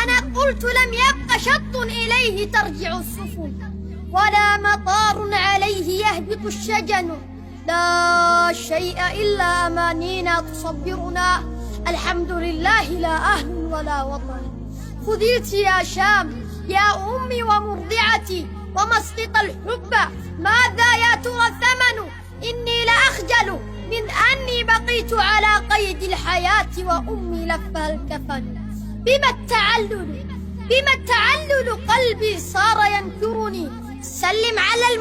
أنا قلت لم يبق شط إليه ترجع السفن، ولا مطار عليه يهبط الشجن. لا شيء إلا أمانينا تصبرنا، الحمد لله لا أهل ولا وطن. خذلت يا شام يا أمي ومرضعتي ومسقط الحب، ماذا يا ترى الثمن؟ إني لأخجل من أني بقيت على قيد الحياة وأمي لفها الكفن. بما التعلل قلبي صار ينكرني. سلم على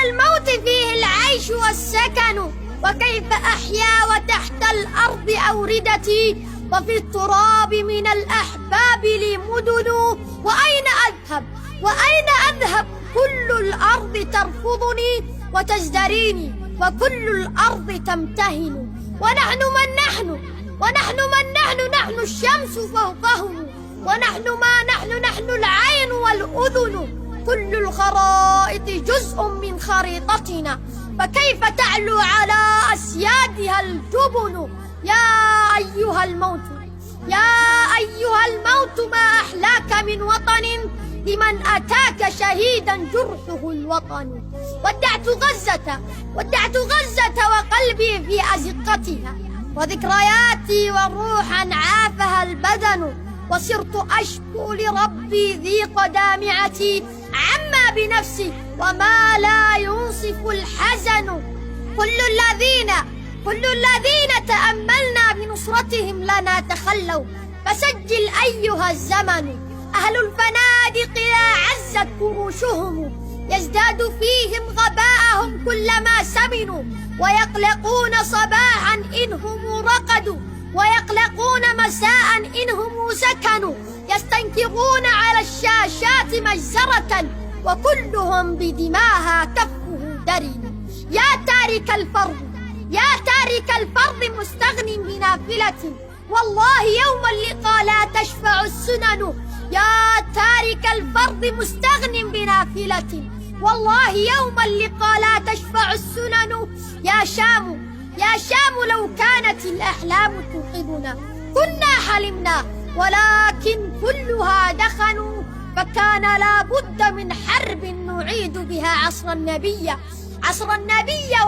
الموت فيه العيش والسكن. وكيف أحيا وتحت الأرض أوردتي، وفي التراب من الأحباب لي مدن. وأين أذهب كل الأرض ترفضني وتزدريني، وكل الأرض تمتهن. ونحن من نحن؟ نحن الشمس فوقهم، ونحن ما نحن العين والأذن. كل الخرائط جزء من خريطتنا، فكيف تعلو على أسيادها الجبن؟ يا أيها الموت ما أحلاك من وطن، لمن أتاك شهيدا جرحه الوطن. ودعت غزة وقلبي في أزقتها، وذكرياتي وروحا عافها البدن. وصرت أشكو لربي ضيق دامعتي، عما بنفسي وما لا ينصف الحزن. كل الذين تأملنا بنصرتهم لنا تخلوا، فسجل أيها الزمن. أهل الفنادق لا عزت فروشهم، يزداد فيهم غباءهم كلما سمنوا. ويقلقون صباحا إنهم رقدوا، ويقلقون مساء إنهم سكنوا. يستنكرون على الشاشات مجزرة، وكلهم بدماها كفه درن. يا تارك الفرض مستغن بنافلة، والله يوم اللقاء لا تشفع السنن. يا تارك الفرض مستغن بنافلة، والله يوم اللقاء لا تشفع السنن. يا شام لو كانت الأحلام توقظنا كنا حلمنا، ولكن كلها دخن. فكان لا بد من حرب نعيد بها عصر النبي،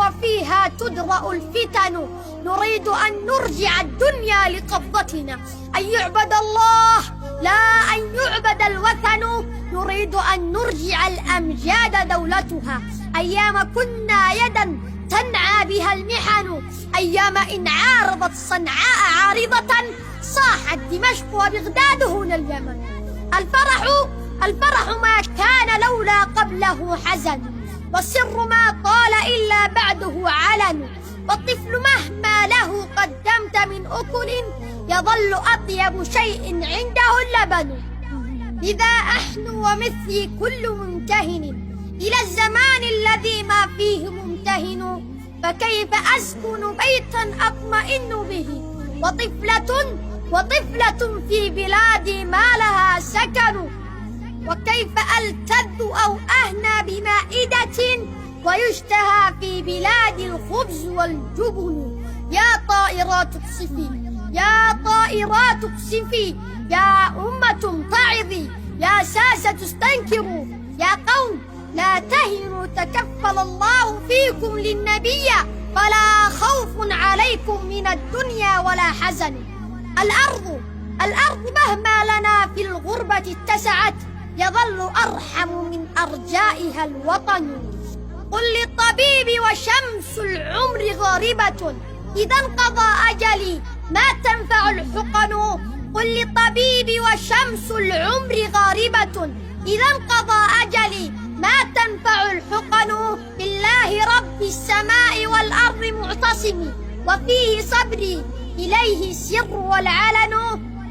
وفيها تدرأ الفتن. نريد أن نرجع الدنيا لقبضتنا، أن يعبد الله لا أن يعبد الوثن. نريد أن نرجع الأمجاد دولتها، أيام كنا يدا تنعى بها المحن. أيام إن عارضت صنعاء عارضة، صاحت دمشق وبغداد هنا اليمن. الفرح ما كان لولا قبله حزن، والسر ما طال إلا بعده علن. والطفل مهما له قدمت من أكل، يظل أطيب شيء عنده اللبن. إذا أحن ومثلي كل ممتهن إلى الزمان الذي ما فيه ممتهن، فكيف أسكن بيتا أطمئن به، وطفلة في بلادي ما لها سكن. وكيف ألتذ أو أهنى بمائدة، ويشتهى في بلاد الخبز والجبن. يا طائرات اقصفي، يا أمة امتعظي، يا ساسة استنكروا. يا قوم لا تهنوا، تكفل الله فيكم للنبي، فلا خوف عليكم من الدنيا ولا حزن. الأرض مهما لنا في الغربة اتسعت، يظل أرحم من أرجائها الوطن. قل للطبيب وشمس العمر غاربة، إذا انقضى أجلي ما تنفع الحقن. قل للطبيب وشمس العمر غاربة، إذا انقضى أجلي ما تنفع الحقن. بالله رب السماء والأرض معتصمي، وفيه صبري إليه السر والعلن.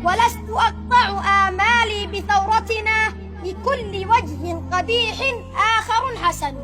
ولست أقطع آمالي بثورتنا، لكل وجه قبيح آخر حسن.